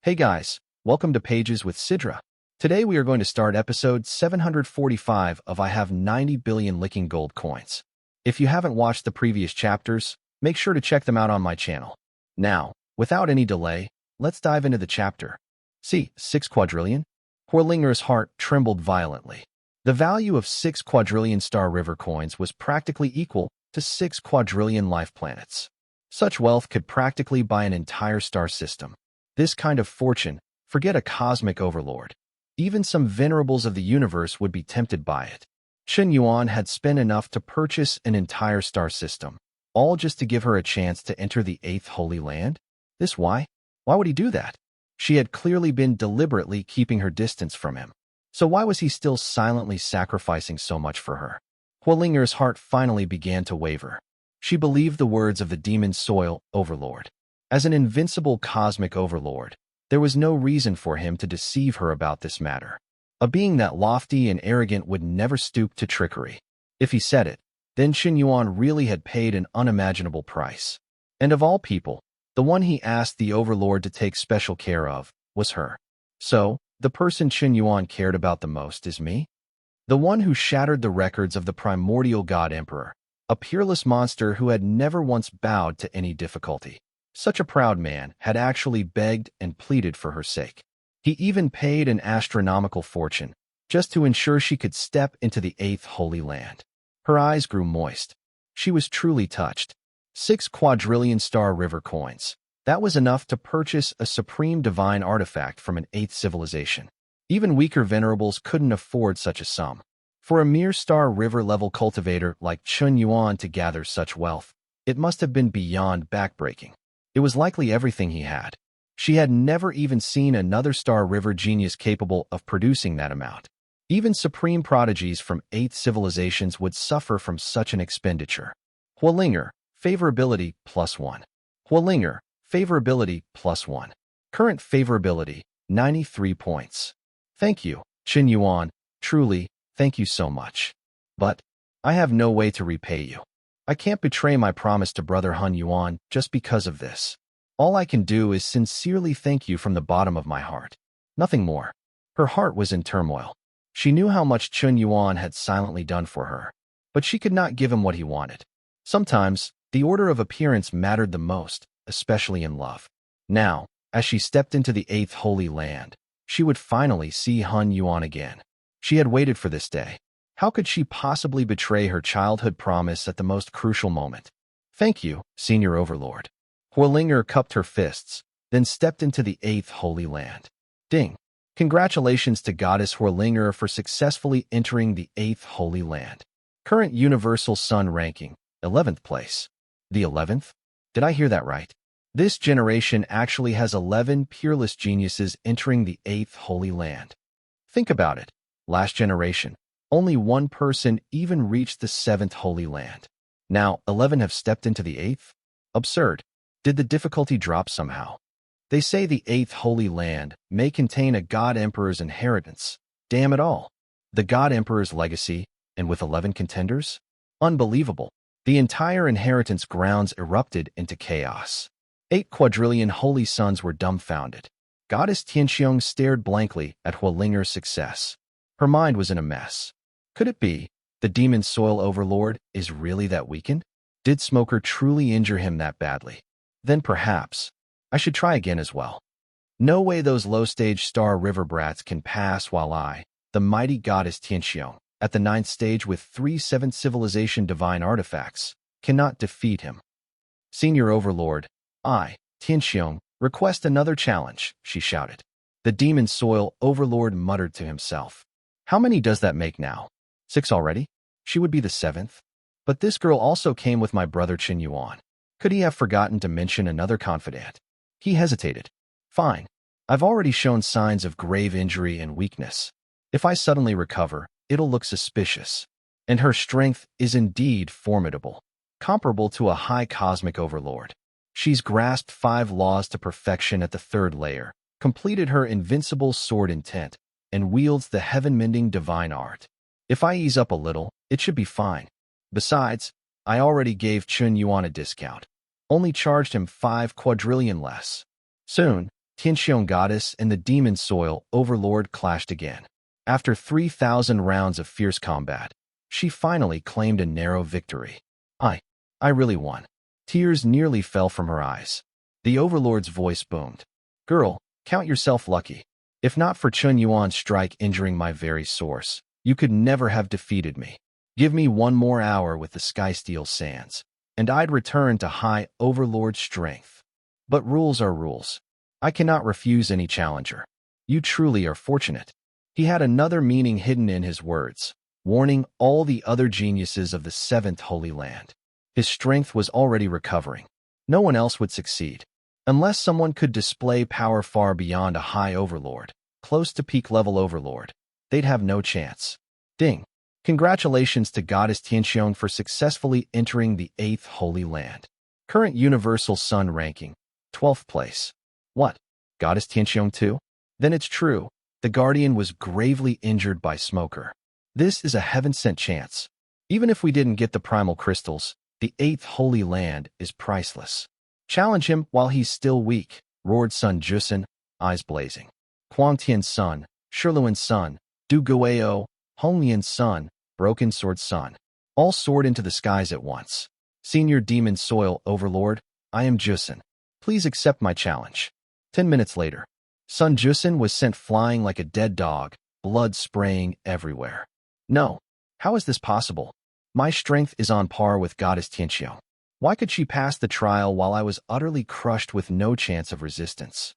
Hey guys, welcome to Pages with Sidra. Today we are going to start episode 745 of I Have 90 Billion Licking Gold Coins. If you haven't watched the previous chapters, make sure to check them out on my channel. Now, without any delay, let's dive into the chapter. See, 6 quadrillion? Horlinger's heart trembled violently. The value of 6 quadrillion Star River coins was practically equal to 6 quadrillion life planets. Such wealth could practically buy an entire star system. This kind of fortune, forget a cosmic overlord. Even some venerables of the universe would be tempted by it. Chen Yuan had spent enough to purchase an entire star system, all just to give her a chance to enter the 8th Holy Land? Why? Why would he do that? She had clearly been deliberately keeping her distance from him. So why was he still silently sacrificing so much for her? Horlinger's heart finally began to waver. She believed the words of the demon soil overlord. As an invincible cosmic overlord, there was no reason for him to deceive her about this matter. A being that lofty and arrogant would never stoop to trickery. If he said it, then Chen Yuan really had paid an unimaginable price. And of all people, the one he asked the overlord to take special care of was her. So, the person Chen Yuan cared about the most is me? The one who shattered the records of the primordial god emperor, a peerless monster who had never once bowed to any difficulty. Such a proud man had actually begged and pleaded for her sake. He even paid an astronomical fortune just to ensure she could step into the 8th Holy Land. Her eyes grew moist. She was truly touched. 6 quadrillion Star River coins. That was enough to purchase a supreme divine artifact from an 8th civilization. Even weaker venerables couldn't afford such a sum. For a mere Star River level cultivator like Chen Yuan to gather such wealth, it must have been beyond backbreaking. It was likely everything he had. She had never even seen another Star River genius capable of producing that amount. Even supreme prodigies from 8th civilizations would suffer from such an expenditure. Horlinger, favorability +1. Horlinger, favorability +1. Current favorability, 93 points. Thank you, Chen Yuan, truly, thank you so much. But I have no way to repay you. I can't betray my promise to Brother Hun Yuan just because of this. All I can do is sincerely thank you from the bottom of my heart. Nothing more. Her heart was in turmoil. She knew how much Chen Yuan had silently done for her, but she could not give him what he wanted. Sometimes, the order of appearance mattered the most, especially in love. Now, as she stepped into the 8th Holy Land, she would finally see Hun Yuan again. She had waited for this day. How could she possibly betray her childhood promise at the most crucial moment? Thank you, Senior Overlord. Horlinger cupped her fists, then stepped into the 8th Holy Land. Ding! Congratulations to Goddess Horlinger for successfully entering the 8th Holy Land. Current Universal Sun ranking, 11th place. The 11th? Did I hear that right? This generation actually has 11 peerless geniuses entering the 8th Holy Land. Think about it. Last generation, only one person even reached the 7th Holy Land. Now, 11 have stepped into the 8th? Absurd. Did the difficulty drop somehow? They say the 8th Holy Land may contain a God Emperor's inheritance. Damn it all. The God Emperor's legacy, and with 11 contenders? Unbelievable. The entire inheritance grounds erupted into chaos. 8 quadrillion holy sons were dumbfounded. Goddess Tian stared blankly at Horlinger's success. Her mind was in a mess. Could it be the demon soil overlord is really that weakened? Did Smoker truly injure him that badly? Then perhaps I should try again as well. No way those low-stage Star River brats can pass while I, the mighty goddess Tian, at the 9th stage with 3 7th civilization divine artifacts, cannot defeat him. Senior Overlord, I, Tian, request another challenge, she shouted. The demon soil overlord muttered to himself. How many does that make now? 6 already? She would be the 7th. But this girl also came with my brother Chen Yuan. Could he have forgotten to mention another confidant? He hesitated. Fine. I've already shown signs of grave injury and weakness. If I suddenly recover, it'll look suspicious. And her strength is indeed formidable, comparable to a high cosmic overlord. She's grasped 5 laws to perfection at the 3rd layer, completed her invincible sword intent, and wields the heaven-mending divine art. If I ease up a little, it should be fine. Besides, I already gave Chen Yuan a discount. Only charged him 5 quadrillion less. Soon, Qian goddess and the demon soil overlord clashed again. After 3,000 rounds of fierce combat, she finally claimed a narrow victory. I really won. Tears nearly fell from her eyes. The overlord's voice boomed. Girl, count yourself lucky. If not for Chen Yuan's strike injuring my very source, you could never have defeated me. Give me one more hour with the Skysteel Sands, and I'd return to high overlord strength. But rules are rules. I cannot refuse any challenger. You truly are fortunate. He had another meaning hidden in his words, warning all the other geniuses of the Seventh Holy Land. His strength was already recovering. No one else would succeed. Unless someone could display power far beyond a high overlord, close to peak-level overlord, they'd have no chance. Ding! Congratulations to Goddess Tian for successfully entering the 8th Holy Land. Current Universal Sun ranking, 12th place. What? Goddess Tian too? Then it's true. The Guardian was gravely injured by Smoker. This is a heaven-sent chance. Even if we didn't get the primal crystals, the 8th Holy Land is priceless. Challenge him while he's still weak, roared Sun Jusin, eyes blazing. Huang Tian's son, Shiluan's son, Du Gueo, Honglian's son, Broken Sword's son, all soared into the skies at once. Senior Demon Soil Overlord, I am Jusin. Please accept my challenge. 10 minutes later, Sun Jusin was sent flying like a dead dog, blood spraying everywhere. No, how is this possible? My strength is on par with Goddess Tian. Why could she pass the trial while I was utterly crushed with no chance of resistance?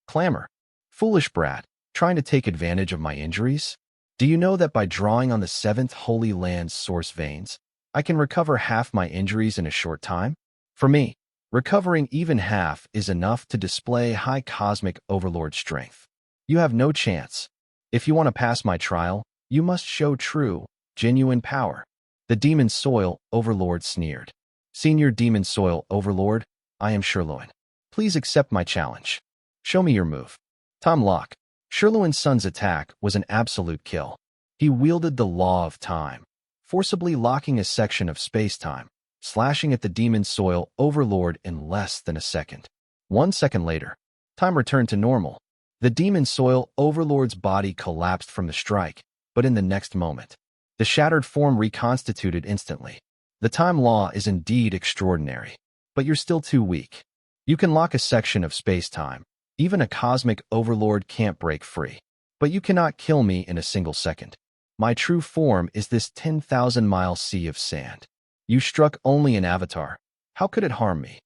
Clamor. Foolish brat, trying to take advantage of my injuries? Do you know that by drawing on the 7th Holy Land's source veins, I can recover half my injuries in a short time? For me, recovering even half is enough to display high cosmic overlord strength. You have no chance. If you want to pass my trial, you must show true, genuine power. The Demon Soil Overlord sneered. Senior Demon Soil Overlord, I am Shiluan. Please accept my challenge. Show me your move. Tom Locke. Shiluan's son's attack was an absolute kill. He wielded the law of time, forcibly locking a section of space-time, slashing at the Demon Soil Overlord in less than a second. 1 second later, time returned to normal. The Demon Soil Overlord's body collapsed from the strike, but in the next moment, the shattered form reconstituted instantly. The time law is indeed extraordinary, but you're still too weak. You can lock a section of space-time. Even a cosmic overlord can't break free. But you cannot kill me in a single second. My true form is this 10,000-mile sea of sand. You struck only an avatar. How could it harm me?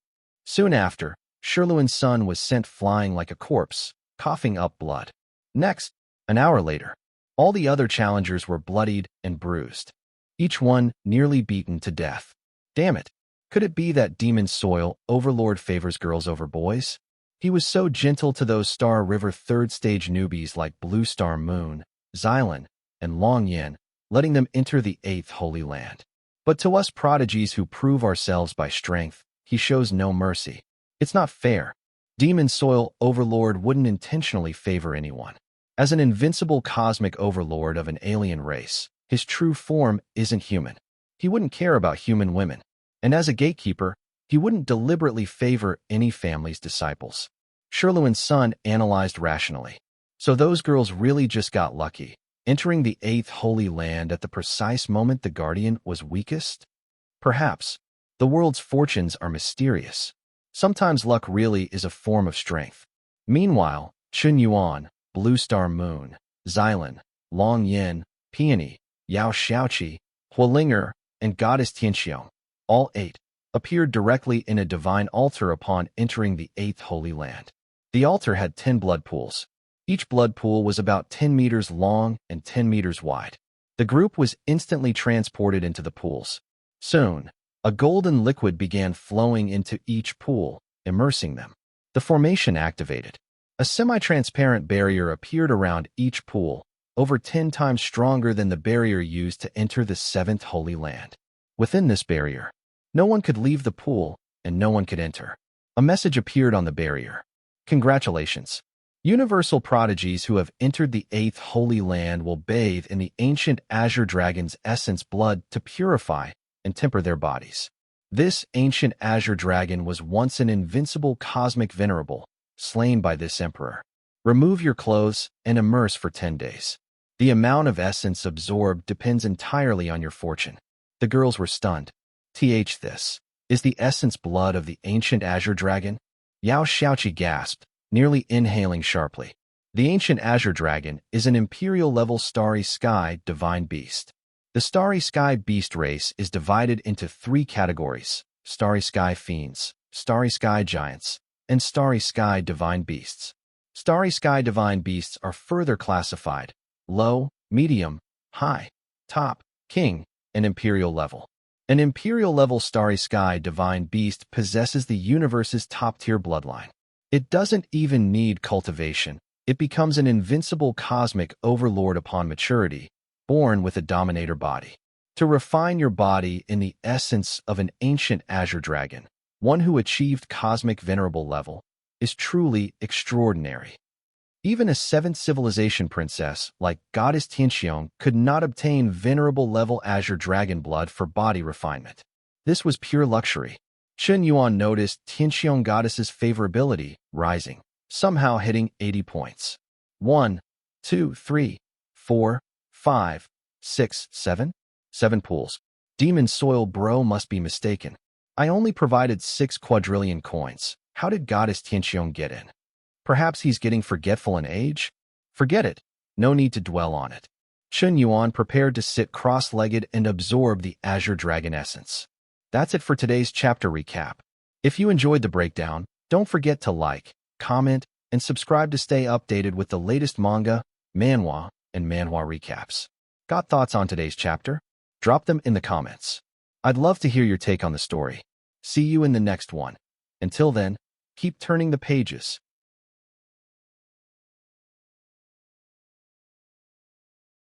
Soon after, Shiluan's son was sent flying like a corpse, coughing up blood. Next, an hour later, all the other challengers were bloodied and bruised, each one nearly beaten to death. Damn it! Could it be that Demon Soil Overlord favors girls over boys? He was so gentle to those Star River 3rd stage newbies like Blue Star Moon, Xylan, and Long Yin, letting them enter the 8th Holy Land. But to us prodigies who prove ourselves by strength, he shows no mercy. It's not fair. Demon Soil Overlord wouldn't intentionally favor anyone. As an invincible cosmic overlord of an alien race, his true form isn't human. He wouldn't care about human women. And as a gatekeeper, he wouldn't deliberately favor any family's disciples. Shiluan's son analyzed rationally. So those girls really just got lucky, entering the 8th Holy Land at the precise moment the Guardian was weakest? Perhaps. The world's fortunes are mysterious. Sometimes luck really is a form of strength. Meanwhile, Chen Yuan, Blue Star Moon, Xylan, Long Yin, Peony, Yao Xiaoqi, Huolinger, and Goddess Tianxiong, all 8, appeared directly in a divine altar upon entering the 8th Holy Land. The altar had 10 blood pools. Each blood pool was about 10 meters long and 10 meters wide. The group was instantly transported into the pools. Soon, a golden liquid began flowing into each pool, immersing them. The formation activated. A semi-transparent barrier appeared around each pool, over 10 times stronger than the barrier used to enter the 7th Holy Land. Within this barrier, no one could leave the pool, and no one could enter. A message appeared on the barrier. Congratulations. Universal prodigies who have entered the 8th Holy Land will bathe in the ancient Azure Dragon's essence blood to purify and temper their bodies. This ancient Azure Dragon was once an invincible cosmic venerable, slain by this emperor. Remove your clothes and immerse for 10 days. The amount of essence absorbed depends entirely on your fortune. The girls were stunned. This is the essence blood of the ancient azure dragon? Yao Xiaoqi gasped, nearly inhaling sharply. The ancient azure dragon is an imperial-level starry sky divine beast. The starry sky beast race is divided into 3 categories: starry sky fiends, starry sky giants, and starry sky divine beasts. Starry sky divine beasts are further classified: low, medium, high, top, king, and imperial level. An imperial-level starry sky divine beast possesses the universe's top-tier bloodline. It doesn't even need cultivation. It becomes an invincible cosmic overlord upon maturity, born with a dominator body. To refine your body in the essence of an ancient azure dragon, one who achieved cosmic venerable level, is truly extraordinary. Even a 7th civilization princess like Goddess Tian could not obtain venerable level azure dragon blood for body refinement. This was pure luxury. Chen Yuan noticed Tian goddess's favorability rising, somehow hitting 80 points. 1, 2, 3, 4, 5, 6, 7? 7 pools. Demon soil bro must be mistaken. I only provided 6 quadrillion coins. How did Goddess Tian get in? Perhaps he's getting forgetful in age? Forget it. No need to dwell on it. Chen Yuan prepared to sit cross-legged and absorb the azure dragon essence. That's it for today's chapter recap. If you enjoyed the breakdown, don't forget to like, comment, and subscribe to stay updated with the latest manga, manhwa, and manhwa recaps. Got thoughts on today's chapter? Drop them in the comments. I'd love to hear your take on the story. See you in the next one. Until then, keep turning the pages.